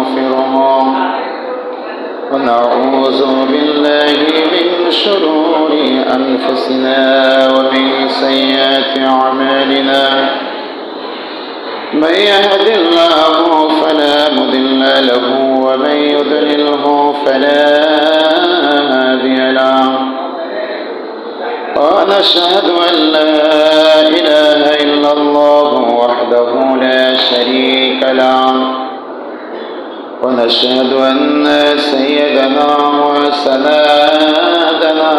ونستغفره ونعوذ بالله من شرور أنفسنا ومن سيئات أعمالنا من يهد الله فلا مضل له ومن يضلله فلا هادي له ونشهد أن لا إله إلا الله وحده لا شريك له ونشهد أن سيدنا وسندنا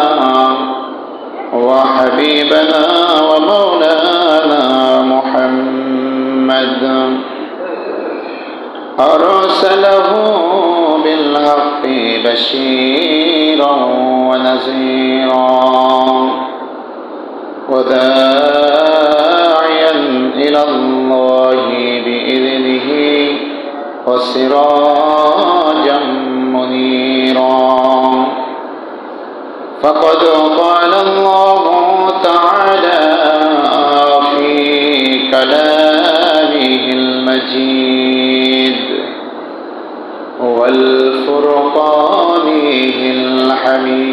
وحبيبنا ومولانا محمد أرسله بالحق بشيرا ونذيرا وداعيا إلى الله بإذنه وسراجا منيرا فقد قال الله تعالى في كلامه المجيد والفرقانه الحميد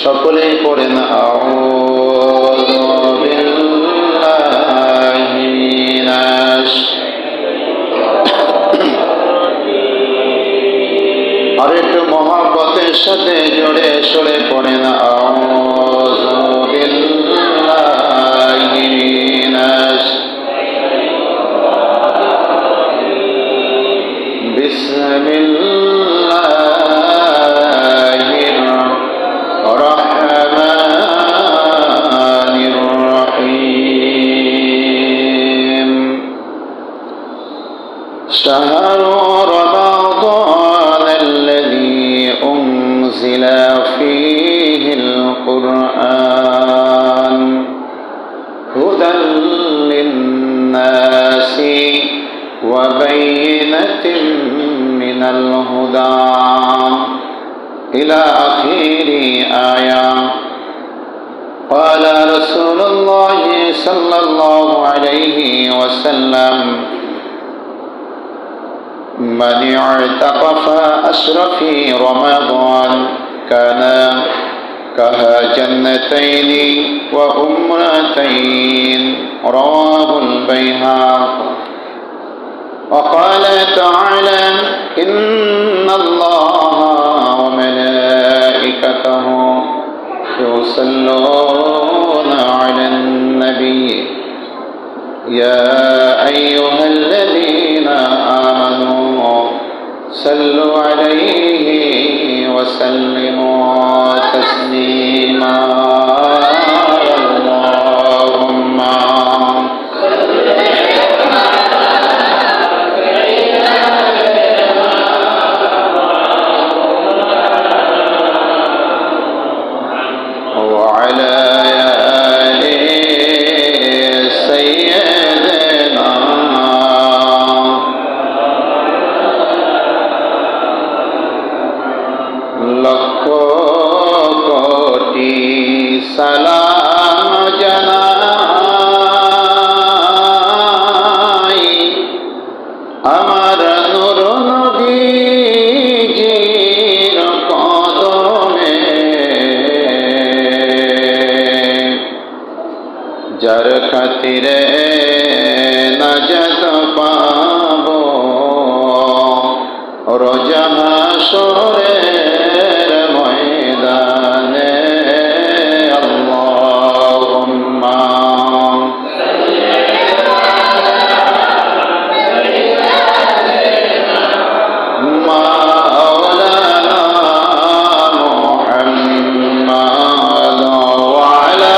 সকলেই পড়েন আউযু বিল্লাহি মিনাশ আর একটু মহব্বতের সাথে জোরে সরে পড়েন আউযু বিল্লাহি মিনাশ বিসমিল্লাহির রহমানির রহিম শাহরু রমাদান الذي أنزل فيه القرآن هدى للناس وبينة من الهدى إلى آخر آية قال رسول الله صلى الله عليه وسلم من اعتكف أشرف رمضان كان كهجنتين وأمرتين رواه البيهقي وقال تعالى إن الله وملائكته يصلون على النبي يا أيها الذين آمنوا صلوا عليه وسلموا تسليما اللهم وعلى آل سيدنا লক্ষ কোটি সালাম জানাই আমার নূর নবীজির কদমে যার খাতিরে নাজাত পাবো রোজ হাশরের ময়দানে আল্লাহুম্মা মাওলানা মুহাম্মাদ ওয়া আলা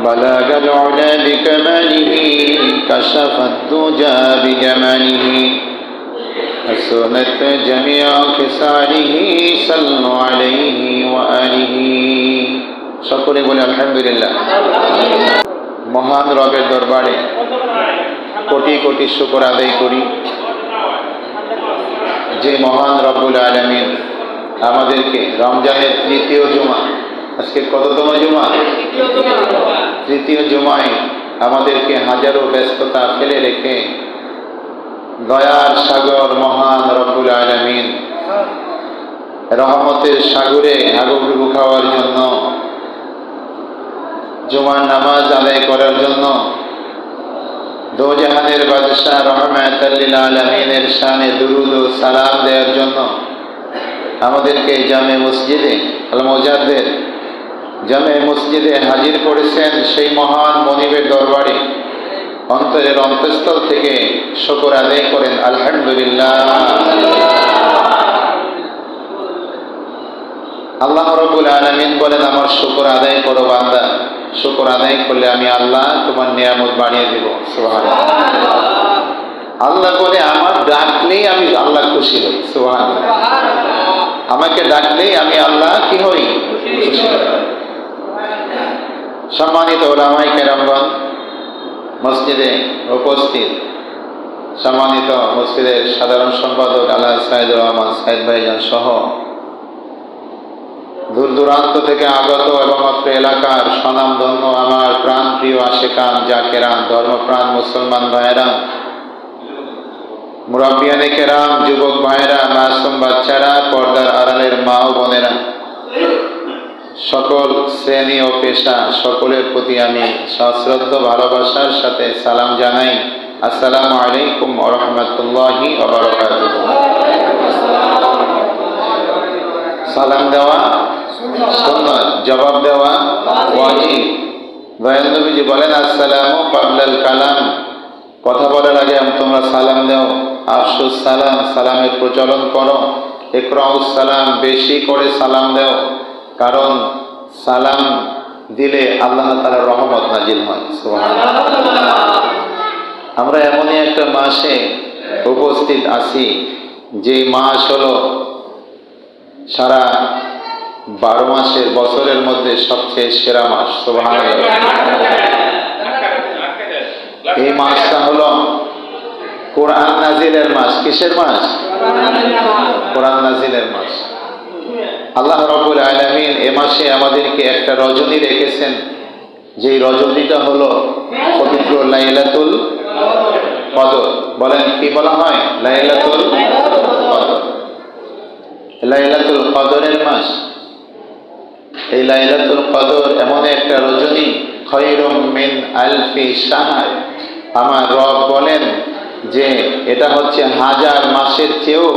بلغ العلا بكماله كشف الدجى بجماله حسنت جميع خصاله صلوا عليه وآله সকলে বলে আলহামদুলিল্লাহ। মহান রবের দরবারে কোটি কোটি শুকর আদায় করি যে মহান রব্বুল আলামিন আমাদেরকে রমজানের তৃতীয় জুমা, আজকে কততম জুমা? তৃতীয় জুমায় আমাদেরকে হাজারো ব্যস্ততা ফেলে রেখে দয়ার সাগর মহান রব্বুল আলামিন রহমতের সাগরে হাবুডুবু খাওয়ার জন্য, জুমার নামাজ আদায় করার জন্য, দোজাহানের বাদশাহ রহমাতুল লিল আলামিনের শানে দুরুদ ও সালাম দেওয়ার জন্য আমাদেরকে জামে মসজিদে আল মুজাদ্দিদ জামে মসজিদে হাজির করেছেন। সেই মহান মনিবের দরবারে অন্তরের অন্তঃস্থল থেকে শুকর আদায় করেন আলহামদুলিল্লাহ। আল্লাহ রাব্বুল আলামিন বলেন, আমার শুকর আদায় করো বান্দা, শুকর আদায় করলে আমি আল্লাহ তোমার নিয়ামত বাড়িয়ে দেব। সুবহানাল্লাহ। আল্লাহ বলে, আমার ডাকলেই আমি আল্লাহ খুশি হই। সুবহানাল্লাহ। আমাকে ডাকলেই আমি আল্লাহ কি হই? খুশি হই। সম্মানিত উলামায়ে কেরামগণ, মসজিদে উপস্থিত সম্মানিত মসজিদের সাধারণ সম্পাদক আল্লাহ সাইদুর রহমান সাইদ ভাইজান সহ দূর দূরান্ত থেকে আগত এবং অত্র এলাকার স্বনামধন্য আমার প্রাণপ্রিয় আশেকান জাকেরান ধর্মপ্রাণ মুসলমান ভাইয়েরা, মুরাব্বিয়ানে কেরাম, যুবক ভাইয়েরা, মাসুম বাচ্চারা, পর্দার আড়ালের মা ও বোনেরা, সকল শ্রেণী ও পেশা সকলের প্রতি আমি সশ্রদ্ধ ভালোবাসার সাথে সালাম জানাই। আসসালামু আলাইকুম ওয়া রাহমাতুল্লাহি ওয়া বারাকাতুহু। সালাম দেওয়া সুন্নাত, জবাব দেওয়া ওয়াজিব। দয়াল নবীজি বলেন, আসসালামু ক্বাবলাল কালাম, কথা বলার আগে তোমরা সালাম দাও। আফসুস সালাম, সালামের প্রচলন করো। ইকরাউস সালাম, বেশি করে সালাম দাও, কারণ সালাম দিলে আল্লাহ তাআলার রহমত নাজিল হয়। সুবহানাল্লাহ। আমরা এমনই একটা মাসে উপস্থিত আছি যে মাস হলো সারা 12 মাসের বছরের মধ্যে সবচেয়ে সেরা মাস। সুবহানাল্লাহ। এই মাসটা হলো কোরআন নাজিলের মাস। কিসের মাস? কোরআন নাজিলের মাস। আল্লাহ রাব্বুল আলামিন এ মাসে আমাদেরকে একটা রজনী রেখেছেন, যেই রজনীটা হলো পবিত্র লাইলাতুল কদর। বলেন, কি বলা হয়? লাইলাতুল কদর। লাইলাতুল কদরের মাস। এই লাইলাতুল কদর এমন একটা রজনী, খায়রুম মিন আলফি শাহর। আমার রব বলেন যে এটা হচ্ছে 1000 মাসের চেয়েও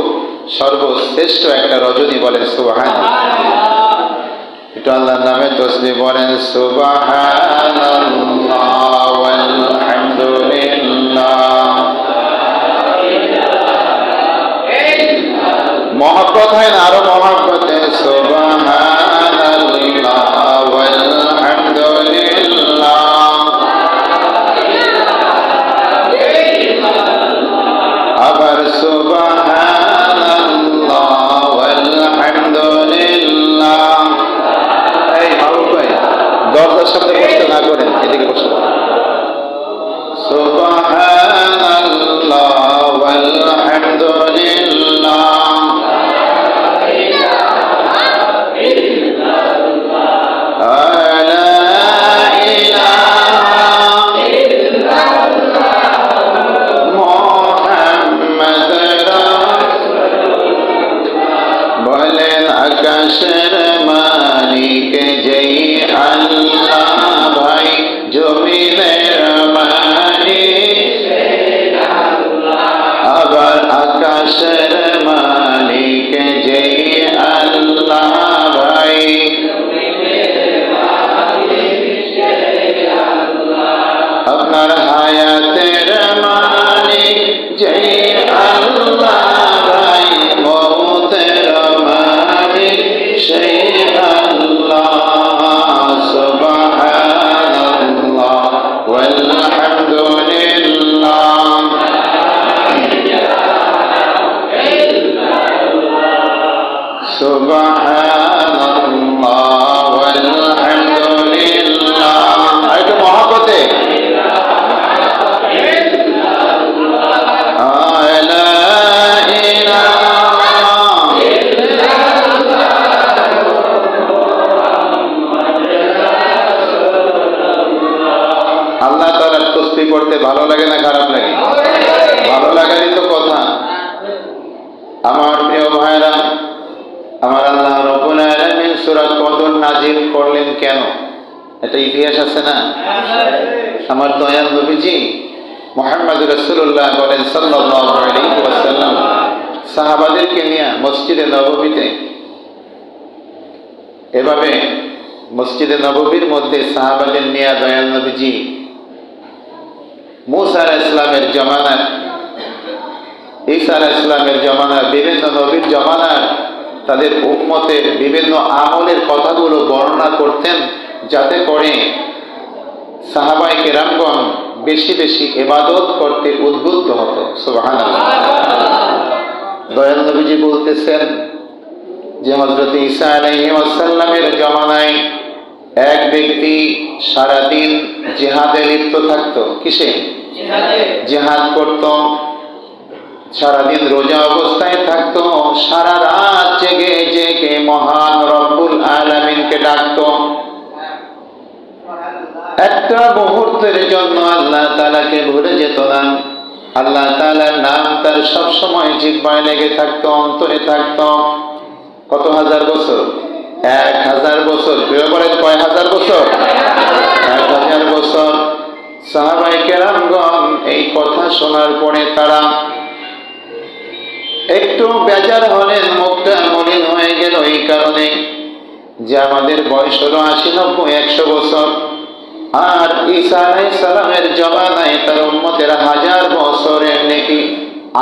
সর্বশ্রেষ্ঠ একটা রজনী। বলেন সুবহানাল্লাহ। এটা আল্লাহর নামে তাসবিহ বলেন, সুবহানাল্লাহ ওয়ালহামদুলিল্লাহ। মহব্বত হয় না? আরো মহব্বতে সুবহানাল্লাহ ওয়ালহামদুলিল্লাহ। আবার সুবহানাল্লাহ ওয়ালহামদুলিল্লাহ। এই মাহবুব ভাই, দরজার সামনে বসতে না করেন, এদিকে বসে। সুবহানাল্লাহ ওয়ালহামদুলিল্লাহ। আকাশের মালিক যেই আল্লাহ, ভাই জমিনের মালিক আবার আকাশের মালিক যেই আল্লাহ, ভাই আপনার হায়াতের মালিক যেই আল্লাহ, ভাই মওতের মালিক সেই আল্লাহ। সুবহানাল্লাহ ওয়ালহামদুলিল্লাহ। সুবহানাল্লাহ ওয়ালহামদুলিল্লাহ। একটু মহব্বতে লা ইলাহা ইল্লাল্লাহ বলতে ভালো লাগে না খারাপ লাগে? ভালো লাগারই তো কথা। আমার প্রিয় ভাইরা, আমার আল্লাহ রাব্বুল আলামিন সূরা কদর নাজিল করলেন কেন? এটা ইতিহাস আছে না? আমার দয়াল নবীজি মুহাম্মদ রাসূলুল্লাহ বলেন সাল্লাল্লাহু আলাইহি ওয়াসাল্লাম সাহাবাদেরকে নিয়ে মসজিদে নববীতে, এভাবে মসজিদে নববীর মধ্যে সাহাবাদের নিয়ে দয়াল নবীজি মুসা আলাইহিস সালামের জামানার, ঈসা আলাইহিস সালামের জামানার, বিভিন্ন নবীর জামানার তাদের উম্মতের বিভিন্ন আমলের কথাগুলো বর্ণনা করতেন, যাতে করে সাহাবায়ে কেরামগণ বেশি বেশি ইবাদত করতে উদ্বুদ্ধ হতো। সুবহানাল্লাহ। দয়াল নবীজি বলতেছেন যে হযরত ঈসা আলাইহিস সালামের জামানায় এক ব্যক্তি সারাদিন জিহাদে লিপ্ত থাকতো। কিসে? জিহাদ করত, সারাদিন রোজা অবস্থায় থাকতো, সারা রাত জেগে জেগে মহান রব্বুল আলামিনকে ডাকতো। একটা মুহূর্তের জন্য আল্লাহ তাআলাকে ভুলে যেত না। আল্লাহ তাআলার নাম তার সব সময় জিহ্বায় লেগে থাকতো, অন্তরে থাকতো। কত হাজার বছর? 1000 বছর। কেউ বলেন কয় হাজার বছর? 1000 বছর। সাহাবায়ে কেরামগণ এই কথা শোনার পরে তারা একটু বেজার হলেন, মুখটা মলিন হয়ে গেল এই কারণে যে আমাদের বয়স হলো 80, 90, 100 বছর, আর ঈসা আলাইহিস সালামের জামানায় তার উম্মতেরা 1000 বছরের নেকি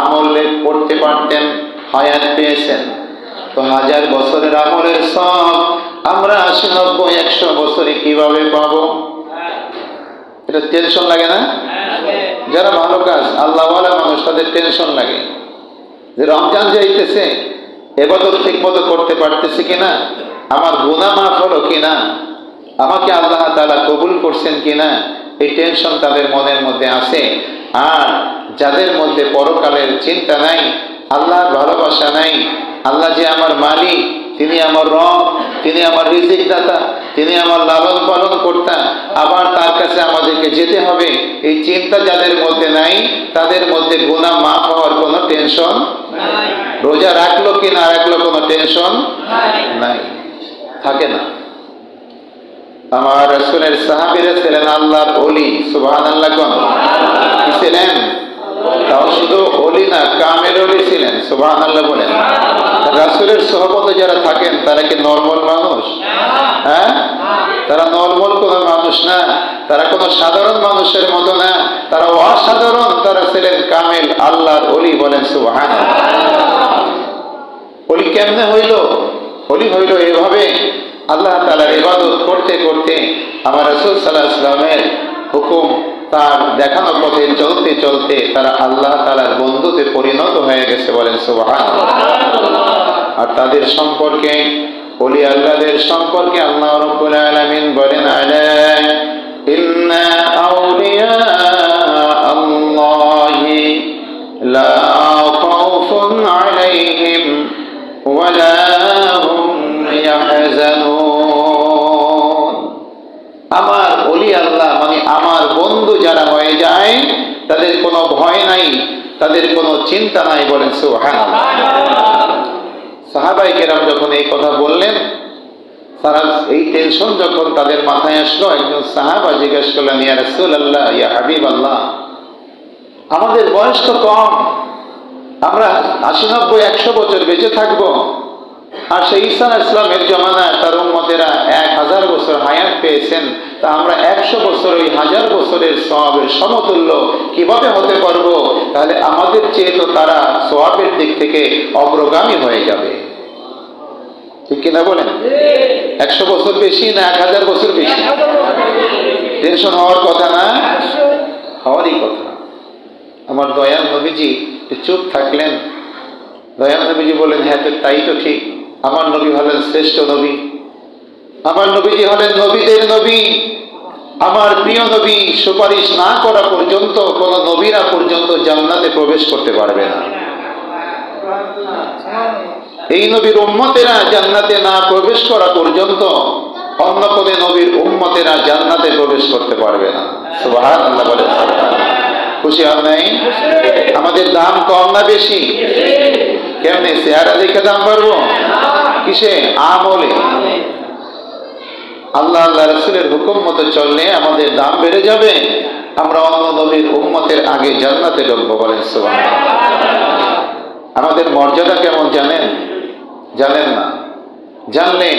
আমল করতে পারতেন, হায়াত পেয়েছেন। তো 1000 বছরের আমলের সব আমরা 80, 90, 100 বছরে কিভাবে পাবো? এটা টেনশন লাগে না? যারা ভালো কাজ আল্লাহওয়ালা মানুষ তাদের টেনশন লাগে যে রমজান যাইতেছে, ইবাদত ঠিকমতো করতে পারতেছি কিনা, আমার গুনাহ মাফ হলো কিনা, আমাকে আল্লাহ তাআলা কবুল করছেন কিনা, এই টেনশন তাদের মনের মধ্যে আছে। আর যাদের মধ্যে পরকালের চিন্তা নাই, আল্লাহর ভালোবাসা নাই, আল্লাহ যে আমার মালিক, তিনি আমার রব, তিনি আমার রিজিক দাতা, তিনি আমার লালন পালন কর্তা, আবার তার কাছে আমাদেরকে যেতে হবে, এই চিন্তা যাদের মধ্যে নাই, তাদের মধ্যে গুনাহ মাফ হওয়ার কোনো টেনশন নাই। রোজা রাখলো কি না রাখলো কোনো টেনশন নাই, থাকে না। আমার রাসূলের সাহাবীরা ছিলেন আল্লাহর ওলি। সুবহানাল্লাহ। কোন কি ছিলেন? তাও শুধু ওলি না, কামেল ওলি ছিলেন। সুবহানাল্লাহ বলেন। রাসূলের সোহবতে যারা থাকেন তারা কি নরমাল মানুষ? হ্যাঁ, তারা নরমাল কোনো মানুষ না, তারা কোনো সাধারণ মানুষের মতো না, তারা অসাধারণ, তারা ছিলেন কামেল আল্লাহর ওলি। বলেন সুবহানাল্লাহ। ওলি কেমনে হইল? ওলি হইল এভাবে, আল্লাহ তাআলার ইবাদত করতে করতে আমার রাসূল সাল্লাল্লাহু আলাইহি ওয়াসাল্লামের হুকুম, তার দেখানো পথে চলতে চলতে তারা আল্লাহ তাআলার বন্ধুতে পরিণত হয়ে গেছে। বলেন সুবহানাল্লাহ। আর তাদের সম্পর্কে, ওলি আল্লাহদের সম্পর্কে আল্লাহ রাব্বুল আলামিন বলেন, আলা ইন্না আউলিয়া আল্লাহি লা খাউফুন আলাইহিম ওয়া লা হুম ইয়াহজানুন। আমার ওলি আল্লাহ মানে আমার বন্ধু যারা হয়ে যায়, তাদের কোনো ভয় নাই, তাদের কোনো চিন্তা নাই। বলেন সুবহানাল্লাহ। সাহাবায়ে কেরাম যখন এই কথা বললেন, তারা এই টেনশন যখন তাদের মাথায় আসলো, একজন সাহাবা জিজ্ঞেস করলেন, ইয়া রাসূলুল্লাহ, ইয়া হাবিবাল্লাহ, আমাদের বয়স তো কম, আমরা 80, 90, 100 বছর বেঁচে থাকবো, আর সেই ঈসা আলাইহিস সালামের জামানায় তার উম্মতেরা 1000 বছর হায়াত পেয়েছেন, তা আমরা 100 বছর ওই 1000 বছরের সওয়াবের সমতুল্য কিভাবে হতে পারবো? তাহলে আমাদের চেয়ে তো তারা সওয়াবের দিক থেকে অগ্রগামী হয়ে যাবে। ঠিক কিনা বলেন? 100 বছর বেশি না 1000 বছর বেশি? টেনশন হওয়ার কথা না, হওয়ারই কথা। আমার দয়াল নবীজি চুপ থাকলেন। দয়াল নবীজি বলেন, হ্যাঁ তো তাই তো ঠিক, আমার নবী হলেন শ্রেষ্ঠ নবী, আমার নবীজি হলেন নবীদের নবী, আমার প্রিয় নবী সুপারিশ না করা পর্যন্ত কোন নবীরা পর্যন্ত জান্নাতে প্রবেশ করতে পারবে না। এই নবীর উম্মতেরা জান্নাতে না প্রবেশ করা পর্যন্ত অন্য কোন নবীর উম্মতেরা জান্নাতে প্রবেশ করতে পারবে না। সুবহানাল্লাহ। বলে খুশি হন নাই? আমাদের দাম কম না বেশি? কেমনে চেহারা দেখে দাম বাড়বো? কিসে? আমলে। আল্লাহ আল্লাহ রাসূলের হুকুম মতো চললে আমাদের দাম বেড়ে যাবে, আমরা অন্য নবীর উম্মতের আগে জান্নাতে ঢুকবো। বলেন সুবহানাল্লাহ। আমাদের মর্যাদা কেমন জানেন? জানেন না? জানলে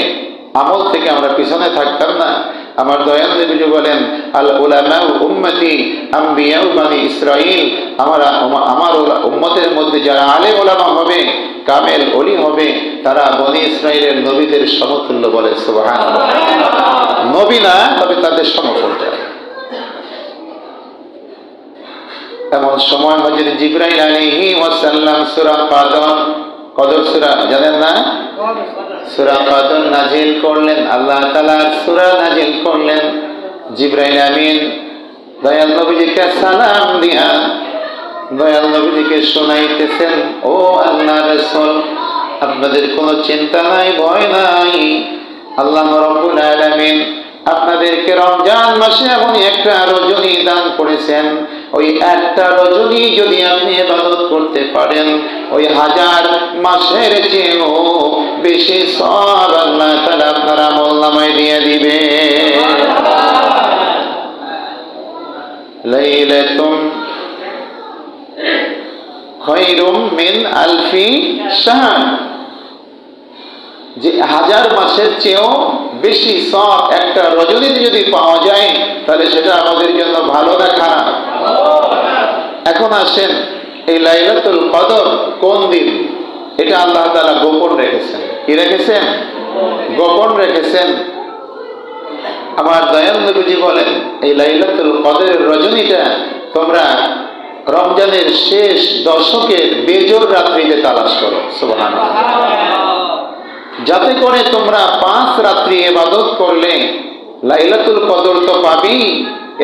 আমল থেকে আমরা পিছনে থাকতাম না। আমার দয়াল নবী বলেন, আল উলামা উম্মতি আম্বিয়াউ বানি ইসরাইল, আমার উম্মতের মধ্যে যারা আলেম উলামা হবে, কামেল ওলি হবে, তারা বনি ইসরাইলের নবীদের সমতুল্য। বলে সুবহানাল্লাহ। নবী না, তবে তাদের সমপর্যায়। এমন সময় হযরত জিবরাইল আলাইহিস সালাম সূরা কদর সূরা জানেন না? সূরা কদর নাজিল করলেন, আল্লাহ তাআলা সূরা নাজিল করলেন। জিবরাইল আমিন দয়াল নবীজিকে সালাম দিয়া দয়াল নবীজিকে শোনাইতেছেন, ও আল্লাহর রাসূল, আপনাদের কোনো চিন্তা নাই, ভয় নাই। আল্লাহ রাব্বুল আলামিন আপনাদেরকে রমজান মাসে এমন একটা রজনী দান করেছেন, ওই একটা রজনী যদি আপনি ইবাদত করতে পারেন, ওই 1000 মাসের চেয়েও বেশি সওয়াব আল্লাহ তাআলা আপনার আমলনামায় দিয়ে দিবে। লাইলাতুম খায়রুম মিন আলফি শাহর, যে 1000 মাসের চেয়েও বেশি সওয়াব একটা রজনীতে যদি পাওয়া যায়, তাহলে সেটা আমাদের জন্য ভালো না খারাপ? এখন আসেন, এই লাইলাতুল কদর কোন দিন? এটা আল্লাহ তাআলা গোপন রেখেছেন। কি রেখেছেন? গোপন রেখেছেন। আমার দয়াল নবীজি বলেন, এই লাইলাতুল কদরের রজনীটা তোমরা রমজানের শেষ দশকের বেজোর রাত্রিতে তালাশ করো। সুবহানাল্লাহ। যাতে করে তোমরা 5 রাত্রি ইবাদত করলে লাইলাতুল কদর তো পাবেই,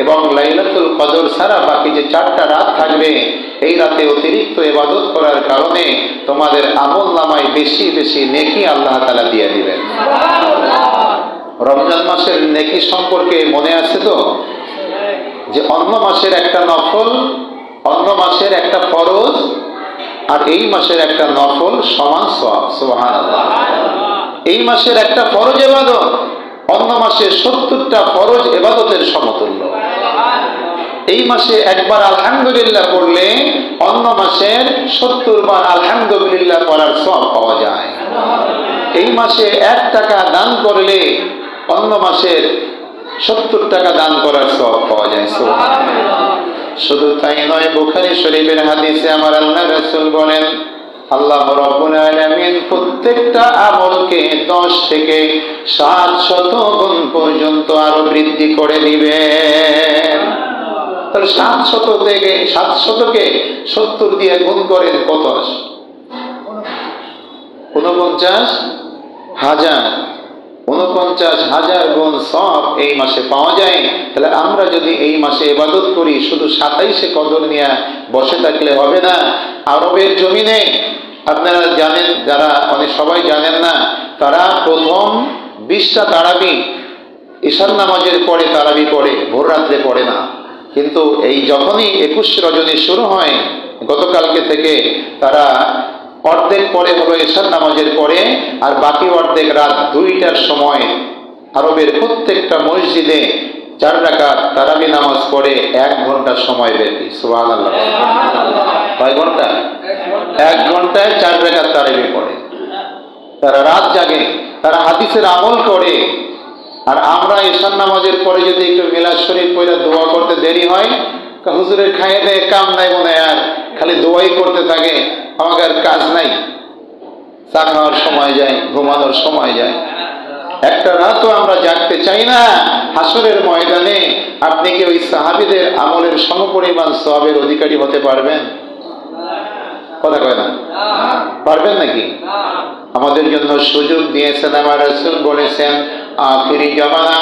এবং লাইলাতুল কদর ছাড়া বাকি যে 4টা রাত থাকবে, এই রাতে অতিরিক্ত ইবাদত করার কারণে তোমাদের আমলনামায় বেশি বেশি নেকি আল্লাহ তাআলা দিয়ে দিবেন। রমজান মাসের নেকি সম্পর্কে মনে আছে তো, যে অন্য মাসের একটা নফল, অন্য মাসের একটা ফরজ, আর এই মাসের একটা নফল সমান সওয়াব। সুবহানাল্লাহ। এই মাসের একটা ফরজ ইবাদত অন্য মাসে 70টা ফরজ ইবাদতের সমতুল্য। এই মাসে একবার আলহামদুলিল্লাহ পড়লে অন্য মাসের 70 বার আলহামদুলিল্লাহ পড়ার সওয়াব পাওয়া যায়। এই মাসে 1 টাকা দান করলে অন্য মাসের 70 টাকা দান করার সওয়াব পাওয়া যায়। সুবহানাল্লাহ। শুধু তাই নয়, বুখারী শরীফের হাদিসে আমার আল্লাহ রাসূল বলেন, আল্লাহ রাব্বুল আলামিন প্রত্যেকটা আমলকে 10 থেকে 700 গুণ পর্যন্ত আরো বৃদ্ধি করে দিবেন। তাহলে 700 থেকে 700কে 70 দিয়ে গুণ করেন কত আসে? 49,000। 49,000 গুণ সওয়াব এই মাসে পাওয়া যায়। তাহলে আমরা যদি এই মাসে ইবাদত করি, শুধু 27-এ কদর নিয়ে বসে থাকলে হবে না। আরবের জমিনে আপনারা জানেন, যারা অনেক সবাই জানেন না, তারা প্রথম 20টা তারাবি ঈশার নামাজের পরে তারাবি পড়ে, ভোর রাত্রে পড়ে না। কিন্তু এই যখনই 21 রজনী শুরু হয়, গতকালকে থেকে তারা অর্ধেক পরে হলো ঈশার নামাজের পরে, আর বাকি অর্ধেক রাত 2টার সময় আরবের প্রত্যেকটা মসজিদে 4 রাকাত তারাবি নামাজ পড়ে 1 ঘন্টা সময় ব্যাপী। সুবহানাল্লাহ। কয় ঘন্টা? 1 ঘন্টায় 4 রাকাত তারাবি পড়ে। তারা রাত জাগে, তারা হাদিসের আমল করে। আর আমরা ঈশার নামাজের পরে যদি একটু মিলাদ শরীফ পড়ে দোয়া করতে দেরি হয়, হুজুরের খাইয়ে দেয় কাম নাই মনে হয়, আর খালি দোয়াই করতে থাকে, আমাকে আর কাজ নাই। চা খাওয়ার সময় যায়, ঘুমানোর সময় যায়। একটা রাতও আমরা জাগতে চাই না। হাসরের ময়দানে আপনি কি ওই সাহাবীদের আমলের সমপরিমাণ সওয়াবের অধিকারী হতে পারবেন? কথা কয় না? পারবেন নাকি? আমাদের জন্য সুযোগ দিয়েছেন। আমার রাসূল বলেছেন, আখিরি জামানা,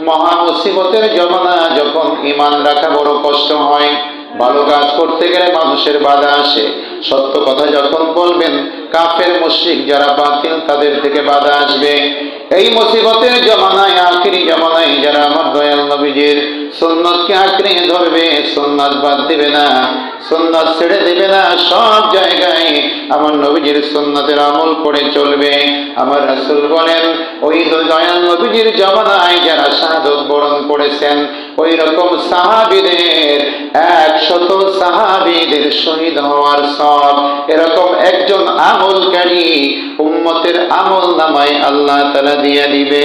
মহা মুসিবতের জামানা, যখন ঈমান রাখা বড় কষ্ট হয়, ভালো কাজ করতে গেলে মানুষের বাধা আসে, সত্য কথা যখন বলবেন কাফের মুশরিক যারা বাতিল তাদের থেকে বাধা আসবে। এই মুসিবতের জামানায়, আখিরি জামানায় যারা আমার দয়াল নবীজির সুন্নতকে আঁকড়ে ধরবে, সুন্নত বাদ দিবে না, সুন্নত ছেড়ে দিবে না, সব জায়গায় আমার নবীজির সুন্নতের আমল করে চলবে। আমার রাসূল বলেন, ওই দয়াল নবীজির জামানায় যারা শাহাদাত বরণ করেছেন, ওই রকম সাহাবীদের 100 সাহাবীদের শহীদ হওয়ার সওয়াব এরকম একজন আমলকারী উম্মতের আমল নামায় আল্লাহ তাআলা দিয়ে দিবে।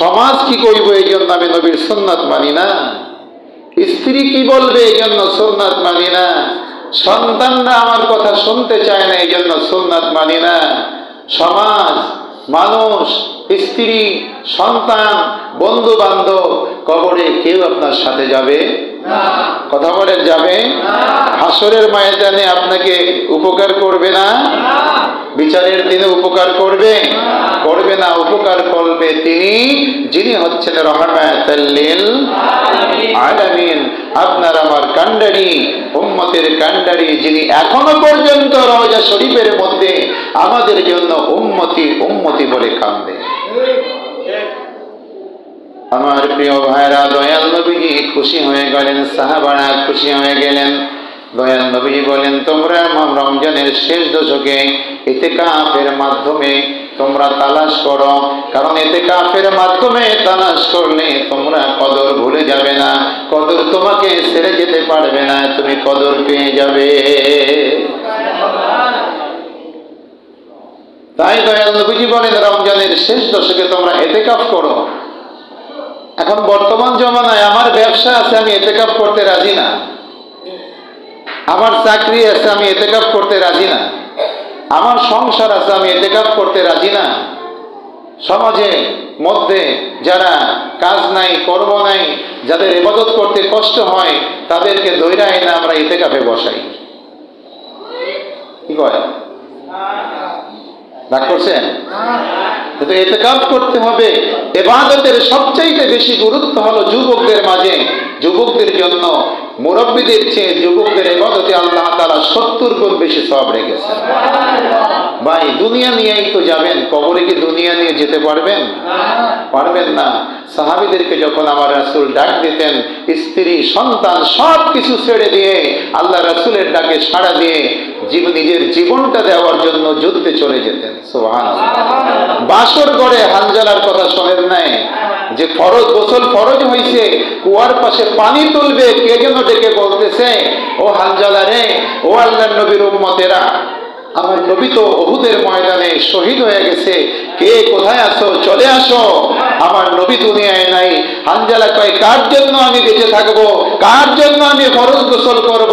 সমাজ কি কইব এই জন্য আমি নবীর সুন্নাত মানি না, স্ত্রী কি বলবে এই জন্য সুন্নাত মানি না, সন্তানরা আমার কথা শুনতে চায় না এই জন্য সুন্নাত মানি না। সমাজ, মানুষ, স্ত্রী, সন্তান, বন্ধু বান্ধব, কবরে কেউ আপনার সাথে যাবে না। কথা বলেন, যাবে? হাসরের ময়দানে আপনাকে উপকার করবে না, বিচারের দিনে উপকার করবে করবে না। উপকার করবে তিনি যিনি হচ্ছেন রাহমাতাল লিল আলামিন, আপনার আমার কান্ডারি, উম্মতের কান্ডারি, যিনি এখনো পর্যন্ত রওজা শরীফের মধ্যে আমাদের জন্য উম্মতি উম্মতি বলে কান্দে। আমার প্রিয় ভাইরা, দয়াল নবীজি খুশি হয়ে গেলেন, সাহাবারা খুশি হয়ে গেলেন। দয়াল নবীজি বলেন, তোমরা রমজানের শেষ দশকে ইতিকাফের মাধ্যমে তোমরা তালাশ করো, কারণ ইতিকাফের মাধ্যমে তালাশ করলে তোমরা কদর ভুলে যাবে না, কদর তোমাকে ছেড়ে যেতে পারবে না, তুমি কদর পেয়ে যাবে। তাই দয়াল নবীজি বলেন, রমজানের শেষ দশকে তোমরা ইতিকাফ করো। এখন বর্তমান জমানায় আমার ব্যবসা আছে, আমি ইতিকাফ করতে রাজি না, আমার চাকরি আছে, আমি ইতিকাফ করতে রাজি না, আমার সংসার আছে, আমি ইতিকাফ করতে রাজি না। সমাজে মধ্যে যারা কাজ নাই, কর্ম নাই, যাদের ইবাদত করতে কষ্ট হয়, তাদেরকে দইরা এনে আমরা ইতিকাফে বসাই। কি কয়? রাগ করছেন? কিন্তু ইতিকাফ করতে হবে। ইবাদতের সবচাইতে বেশি গুরুত্ব হলো যুবকদের মাঝে, যুবকদের জন্য। মুরব্বীদের চেয়ে যুবকদের ইবাদতে আল্লাহ তাআলা 70 গুণ বেশি সওয়াব রেখেছেন। ভাই, দুনিয়া নিয়েই তো যাবেন, কবরে কি দুনিয়া নিয়ে যেতে পারবেন? পারবেন না। সাহাবীদেরকে যখন আমার রাসূল ডাক দিতেন, স্ত্রী, সন্তান সব কিছু ছেড়ে দিয়ে আল্লাহ রাসূলের ডাকে সাড়া দিয়ে নিজের জীবনটা দেওয়ার জন্য যুদ্ধে চলে যেতেন। সুবহানাল্লাহ। বাসর ঘরে হানজালার কথা শোনেন নাই? যে ফরজ গোসল ফরজ হয়েছে, কুয়ার পাশে পানি তুলবে, কে যেন ডেকে বলতেছে, ও হানজালা রে, ও আল্লাহর নবীর উম্মতেরা, আমার নবী তো উহুদের ময়দানে শহীদ হয়ে গেছে, কে কোথায় আছো, চলে আসো, আমার নবী দুনিয়ায় নাই। হানজালা কয়, কার জন্য আমি বেঁচে থাকবো, কার জন্য আমি ফরজ গোসল করব?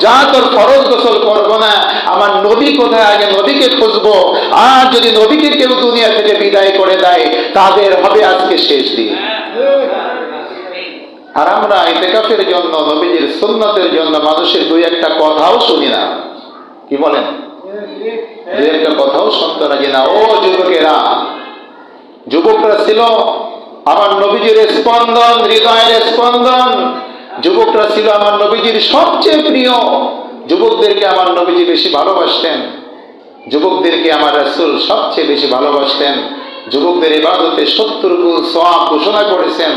যা, তোর ফরজ গোসল করব না, আমার নবী কোথায়, আগে নবীকে খুঁজবো। আর যদি নবীকে কেউ দুনিয়া থেকে বিদায় করে দেয়, তাদের হবে আজকে শেষ দিন। আর আমরা ইতিকাফের জন্য, নবীজির সুন্নতের জন্য মানুষের দুই একটা কথাও শুনি না। কি বলেন? দুই একটা কথাও শুনতে রাজি না। ও যুবকেরা, যুবকরা ছিল আমার নবীজির স্পন্দন, হৃদয়ের স্পন্দন। যুবকরা ছিল আমার নবীজির সবচেয়ে প্রিয়। যুবকদেরকে আমার নবীজি বেশি ভালোবাসতেন, যুবকদেরকে আমার রাসূল সবচেয়ে বেশি ভালোবাসতেন। যুবকদের ইবাদতে 70 গুণ সওয়াব ঘোষণা করেছেন।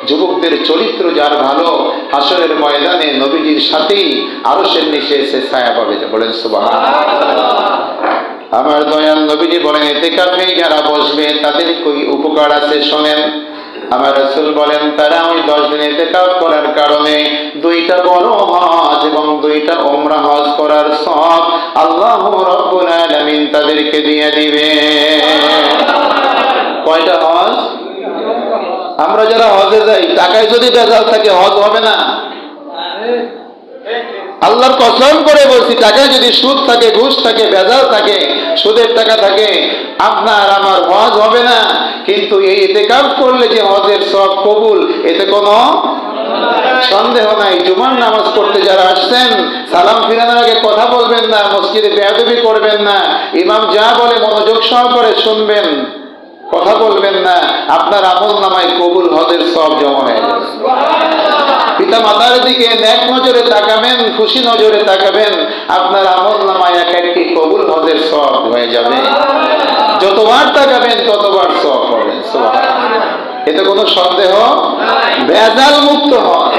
যুবকদের চরিত্র যার ভালো, হাসরের ময়দানে নবীজির সাথেই আরশের নিচে এসে ছায়া পাবে। বলেন সুবহানাল্লাহ। আমার দয়াল নবীজি বলেন, ইতিকাফে যারা বসবে তাদের কি উপকার আছে শোনেন। আমার রাসূল বলেন, তারা ওই 10 দিন ইতিকাফ করার কারণে 2টা বড় হজ এবং 2টা উমরা হজ করার সওয়াব আল্লাহ রাব্বুল আলামিন তাদেরকে দিয়ে দিবে। কয়টা হজ? আমরা যারা হজে যাই, টাকায় যদি ভেজাল থাকে হজ হবে না। আল্লাহর কসম করে বলছি, টাকায় যদি সুদ থাকে, ঘুষ থাকে, ভেজাল থাকে, সুদের টাকা থাকে, আপনার আমার হজ হবে না। কিন্তু এই ইতিকাফ করলে যে হজের সওয়াব কবুল, এতে কোনো সন্দেহ নাই। জুমার নামাজ পড়তে যারা আসছেন, সালাম ফিরানোর আগে কথা বলবেন না, মসজিদে বেয়াদবি করবেন না, ইমাম যা বলে মনোযোগ সহকারে শুনবেন, কথা বলবেন না, আপনার আমল নামায় কবুল হজের সওয়াব জমা হয়ে যাবে। পিতা মাতার দিকে নেক নজরে তাকাবেন, খুশি নজরে তাকাবেন, আপনার আমল নামায় এক একটি কবুল হজের সওয়াব হয়ে যাবে। যতবার তাকাবেন ততবার সওয়াব হবে। সুবহানাল্লাহ। এতে কোনো সন্দেহ ভেজাল মুক্ত হন,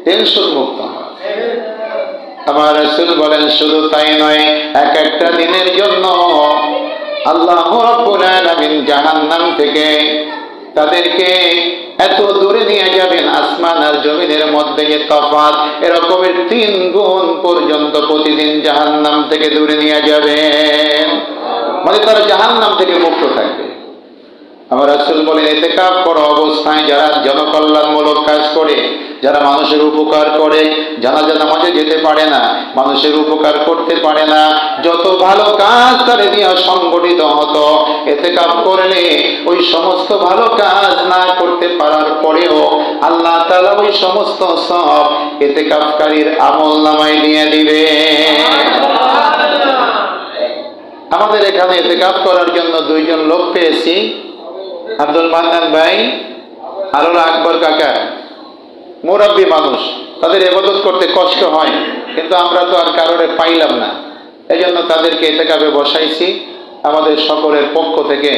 টেনশন মুক্ত হন। আমার রাসূল বলেন শুধু তাই নয়, এক একটা দিনের জন্য আল্লাহ রাব্বুল আলামিন জাহান্নাম থেকে তাদেরকে এত দূরে নিয়ে যাবেন, আসমান আর জমিনের মধ্যে যে তফাৎ এরকমের 3 গুণ পর্যন্ত প্রতিদিন জাহান্নাম থেকে দূরে নিয়ে যাবেন, মানে তারা জাহান্নাম থেকে মুক্ত থাকবে। আমার রাসূল বলেন ইতিকাফ করা অবস্থায় যারা জনকল্যাণমূলক কাজ করে, যারা মানুষের উপকার করে, জানাজা নামাজে যেতে পারে না, মানুষের উপকার করতে পারে না, যত ভালো কাজ তাদের দিয়ে সংগঠিত হতো, ইতিকাফ করলে ওই সমস্ত ভালো কাজ না করতে পারার পরেও আল্লাহ তাআলা ওই সমস্ত সওয়াব ইতিকাফকারীর আমলনামায় দিয়ে দিবে। আমাদের এখানে ইতিকাফ করার জন্য 2 জন লোক পেয়েছি, আব্দুল মান্নান ভাই আর আকবর কাকা, মুরব্বী মানুষ, তাদের ইবাদত করতে কষ্ট হয়, কিন্তু আমরা তো আর কারোরে পাইলাম না, এজন্য তাদেরকে ইতিকাফে বসাইছি আমাদের সকলের পক্ষ থেকে।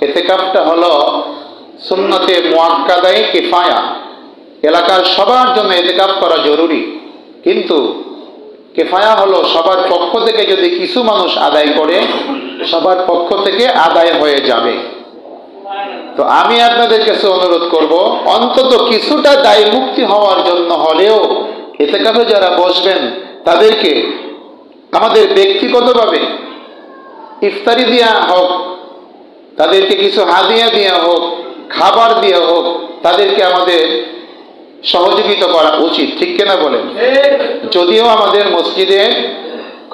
ইতিকাফটা হলো সুন্নতে মুআক্কাদায়ে কিফায়া, এলাকার সবার জন্য ইতিকাফ করা জরুরি, কিন্তু কিফায়া হলো সবার পক্ষ থেকে যদি কিছু মানুষ আদায় করে সবার পক্ষ থেকে আদায় হয়ে যাবে। তো আমি আপনাদের কাছে অনুরোধ করব, অন্তত কিছুটা দায় মুক্তি হওয়ার জন্য হলেও ইতিকাফে যারা বসবেন তাদেরকে আমাদের ব্যক্তিগতভাবে ইফতারি দেওয়া হোক, তাদেরকে কিছু হাদিয়া দেওয়া হোক, খাবার দেওয়া হোক, তাদেরকে আমাদের সহযোগিতা করা উচিত, ঠিক কিনা বলেন? যদিও আমাদের মসজিদে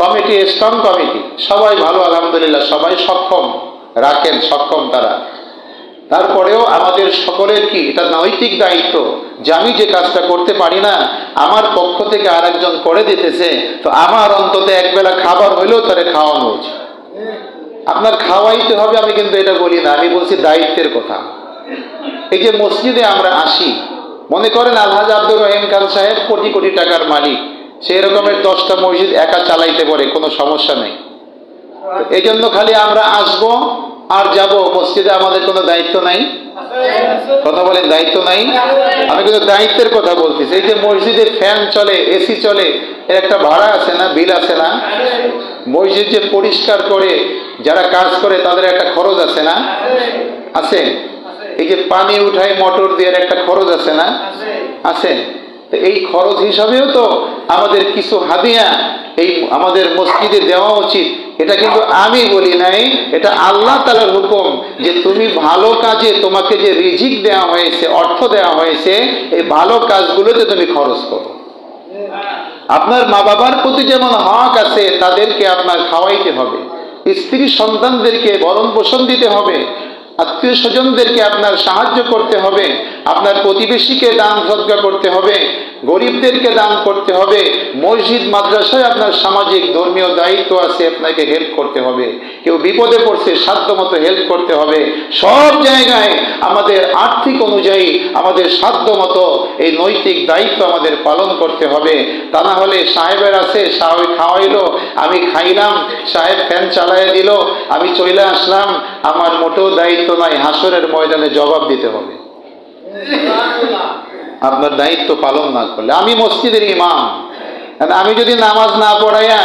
কমিটি স্ট্রং কমিটি, সবাই ভালো আলহামদুলিল্লাহ, সবাই সক্ষম রাখেন, সক্ষম তারা, তারপরেও আমাদের সকলের কি এটা নৈতিক দায়িত্ব যে আমি যে কাজটা করতে পারি না আমার পক্ষ থেকে আরেকজন করে দিতেছে, তো আমার অন্তত একবেলা খাবার হইলেও তারে খাওয়ানো উচিত। আপনার খাওয়াইতে হবে আমি কিন্তু এটা বলি না, আমি বলছি দায়িত্বের কথা। এই যে মসজিদে আমরা আসি, মনে করেন আলহাজ আব্দুর রহিম খান সাহেব কোটি কোটি টাকার মালিক, সেই রকমের 10টা মসজিদ একা চালাইতে পারে, কোনো সমস্যা নেই। এই জন্য খালি আমরা আসবো আর যাব, মসজিদে আমাদের কোনো দায়িত্ব নাই? কথা বলেন, দায়িত্ব নাই? আমি কিন্তু দায়িত্বের কথা বলতেছি। এই যে মসজিদে ফ্যান চলে, এসি চলে, এর একটা ভাড়া আছে না, বিল আছে না? মসজিদ যে পরিষ্কার করে যারা কাজ করে তাদের একটা খরচ আছে না? আছে। এই যে পানি উঠায় মোটর দিয়ে একটা খরচ আছে না? আছে। তো এই খরচ হিসাবেও তো আমাদের কিছু হাদিয়া এই আমাদের মসজিদে দেওয়া উচিত। এটা কিন্তু আমি বলি নাই, এটা আল্লাহ তাআলার হুকুম যে তুমি ভালো কাজে তোমাকে যে রিজিক দেওয়া হয়েছে, অর্থ দেওয়া হয়েছে, এই ভালো কাজগুলোতে তুমি খরচ করো। আপনার মা বাবার প্রতি যেমন হক আছে তাদেরকে আপনার খাওয়াইতে হবে, স্ত্রী সন্তানদেরকে ভরণ পোষণ দিতে হবে, আত্মীয় স্বজনদেরকে আপনার সাহায্য করতে হবে, আপনার প্রতিবেশীকে দান সদকা করতে হবে, গরিবদেরকে দান করতে হবে, মসজিদ মাদ্রাসায় আপনার সামাজিক ধর্মীয় দায়িত্ব আছে, আপনাকে হেল্প করতে হবে, কেউ বিপদে পড়ছে সাধ্যমতো হেল্প করতে হবে। সব জায়গায় আমাদের আর্থিক অনুযায়ী আমাদের সাধ্যমতো এই নৈতিক দায়িত্ব আমাদের পালন করতে হবে। তা না হলে সাহেবের আছে, সাহেব খাওয়াইলো, আমি খাইলাম, সাহেব ফ্যান চালাইয়া দিল, আমি চলে আসলাম, আমার মোটেও দায়িত্ব নাই, হাসরের ময়দানে জবাব দিতে হবে আপনার দায়িত্ব পালন না করলে। আমি মসজিদের ইমাম, আমি যদি নামাজ না পড়াইয়া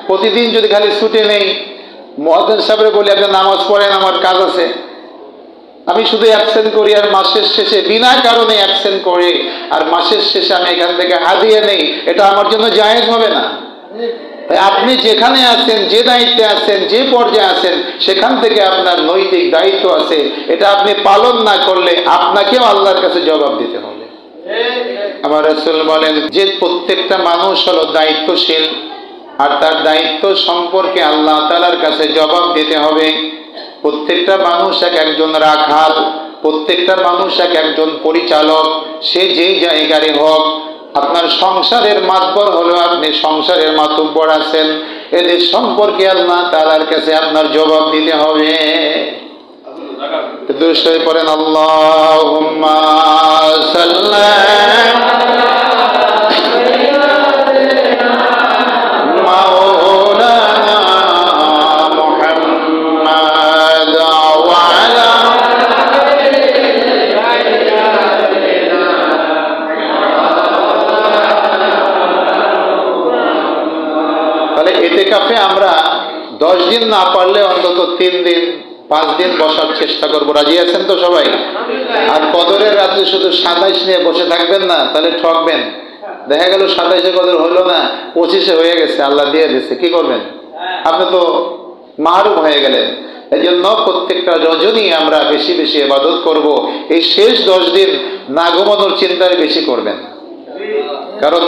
প্রতিদিন যদি খালি ছুটে নেই, মুয়াজ্জিন সাহেবরে বলি আপনি নামাজ পড়েন, আমার কাজ আছে, আমি শুধু অ্যাবসেন্ট করি আর মাসের শেষে বিনা কারণে অ্যাবসেন্ট করে আর মাসের শেষে আমি এখান থেকে হাদিয়া নেই, এটা আমার জন্য জায়েজ হবে না। আপনি যেখানে আছেন, যে দায়িত্বে আছেন, যে পর্যায়ে আছেন, সেখান থেকে আপনার নৈতিক দায়িত্ব আছে, এটা আপনি পালন না করলে আপনাকেও আল্লাহর কাছে জবাব দিতে হবে। আমার রাসূল বলেন যে প্রত্যেকটা মানুষ হলো দায়িত্বশীল আর তার দায়িত্ব সম্পর্কে আল্লাহ তাআলার কাছে জবাব দিতে হবে। প্রত্যেকটা মানুষ একজন রাখাল, প্রত্যেকটা মানুষ একজন পরিচালক, সে যেই জায়গায় হোক। আপনার সংসারের মাতবর হলো আপনি সংসারের মাতব্বর আছেন, এদের সম্পর্কে আল্লাহ তাআলার কাছে আপনার জবাব দিতে হবে। দুরূদ পড়েন, আল্লাহুম্মা সাল্লি মাওলানা মুহাম্মাদ ওয়া আলা এতেকাফে আমরা 10 দিন না পারলে অন্তত 3 দিন 5 দিন বসার চেষ্টা করবো। রাজি আছেন তো সবাই? আর কদরের রাতে শুধু 27 নিয়ে বসে থাকবেন না, তাহলে ঠকবেন। দেখা গেল 27-এ কদর হলো না, 25-এ হয়ে গেছে, আল্লাহ দিয়ে দিচ্ছে, কি করবেন? আপনি তো মাহরুম হয়ে গেলেন। এই জন্য প্রত্যেকটা রজনী আমরা বেশি বেশি ইবাদত করব। এই শেষ 10 দিন না ঘুমানোর চিন্তায় বেশি করবেন, কারণ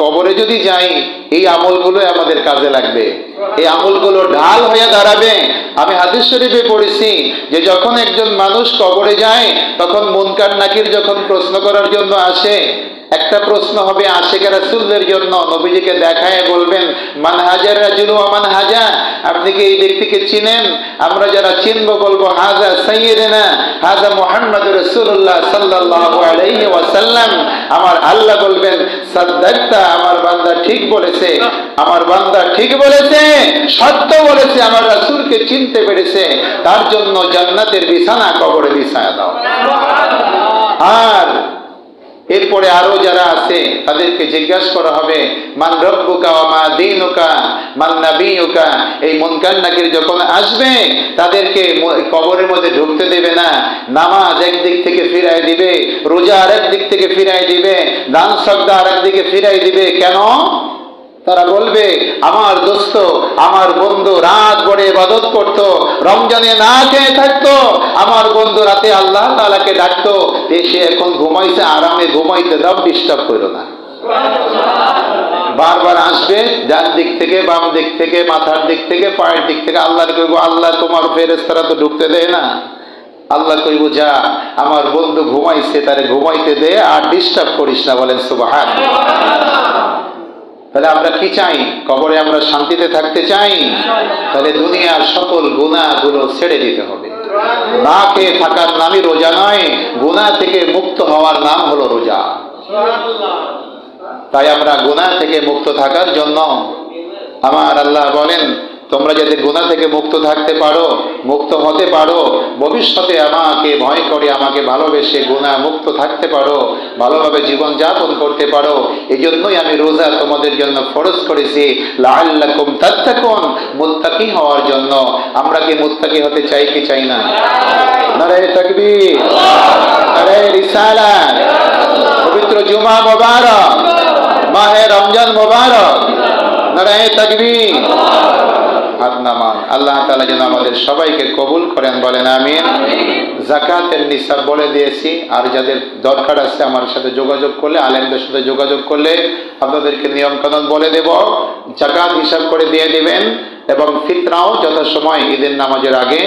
কবরে যদি যাই এই আমলগুলো আমাদের কাজে লাগবে, এই আমলগুলো ঢাল হয়ে দাঁড়াবে। আমি হাদিস শরীফে পড়েছি যে যখন একজন মানুষ কবরে যায় তখন মুনকার নাকির যখন প্রশ্ন করার জন্য আসে, একটা প্রশ্ন হবে আশিক রাসূলের জন্য, নবীজিকে দেখায় বলবেন মান হাজার রাজুলু ওয়া মান হাজা, আপনি কি এই ব্যক্তিকে চিনেন? আমরা যারা চিনব বলবো হাজা সাইয়্যিদুনা হাজা মুহাম্মাদুর রাসূলুল্লাহ সাল্লাল্লাহু আলাইহি ওয়াসাল্লাম। আমার আল্লাহ বলবেন সাদ্দাকতা, আমার বান্দা ঠিক বলেছে, আমার বান্দা ঠিক বলেছে, সত্য বলেছে, আমার রাসূলকে চিনতে পেরেছে, তার জন্য জান্নাতের বিছানা কবরে বিছায়া দাও। আর এরপরে আরো যারা আছে তাদেরকে জিজ্ঞাসা করা হবে মান রব্বুকা ওয়া মা দীনুকা মান নাবিয়ুকা। এই মুনকার নাকির যখন আসবে তাদেরকে কবরের মধ্যে ঢুকতে দেবে না। নামাজ একদিক থেকে ফিরাই দিবে, রোজা আরেক দিক থেকে ফিরাই দিবে, দান সদকা আরেক দিকে ফিরাই দিবে। কেন? তারা বলবে আমার দোস্ত, আমার বন্ধু রাত ভরে ইবাদত করত, রমজানে না খেয়ে থাকতো, আমার বন্ধু রাতে আল্লাহ তাআলাকে ডাকতো, এসে এখন ঘুমাইছে, আরামে ঘুমাইতে দাও, ডিস্টার্ব করো না। বারবার আসবে ডান দিক থেকে, বাম দিক থেকে, মাথার দিক থেকে, পায়ের দিক থেকে। আল্লাহর কইব আল্লাহ তোমার ফেরেশতারা তো ঢুকতে দেয় না। আল্লাহ কইব যা, আমার বন্ধু ঘুমাইছে, তারে ঘুমাইতে দে, আর ডিস্টার্ব করিস না। বলেন সুবহানাল্লাহ। তাহলে আমরা কি চাই? কবরে আমরা শান্তিতে থাকতে চাই। তাহলে দুনিয়ার সকল গুনাহগুলো ছেড়ে দিতে হবে। না খেয়ে থাকার নামই রোজা নয়, গুনাহ থেকে মুক্ত হওয়ার নাম হলো রোজা। তাই আমরা গুনাহ থেকে মুক্ত থাকার জন্য আমার আল্লাহ বলেন তোমরা যাতে গুনাহ থেকে মুক্ত থাকতে পারো, মুক্ত হতে পারো, ভবিষ্যতে আমাকে ভয় করে আমাকে ভালোবেসে গুনাহ মুক্ত থাকতে পারো, ভালোভাবে জীবন যাপন করতে পারো, এজন্যই আমি রোজা তোমাদের জন্য ফরজ করেছি লাআল্লাকুম তাত্তাকুন, মুত্তাকি হওয়ার জন্য। আমরা কি মুত্তাকি হতে চাই কি চাই না? নারে তাকবীর, নারে রিসালাত। পবিত্র জুমা মুবারক, মাহে রমজান মুবারক, নারে তাকবীর। আল্লাহ তাআলা যেন আমাদের সবাইকে কবুল করেন, বলেন আমিন। যাকাতের নিসাব বলে দিয়েছি, আর যাদের দরকার আছে আমার সাথে যোগাযোগ করলে, আলেমদের সাথে যোগাযোগ করলে আপনাদেরকে নিয়ম কানুন বলে দেব। যাকাত হিসাব করে দিয়ে দিবেন এবং ফিতরাও যথাসময় ঈদের নামাজের আগে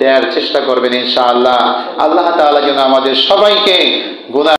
দেওয়ার চেষ্টা করবেন ইনশাআল্লাহ। আল্লাহ তাআলা যেন আমাদের সবাইকে গুনাহ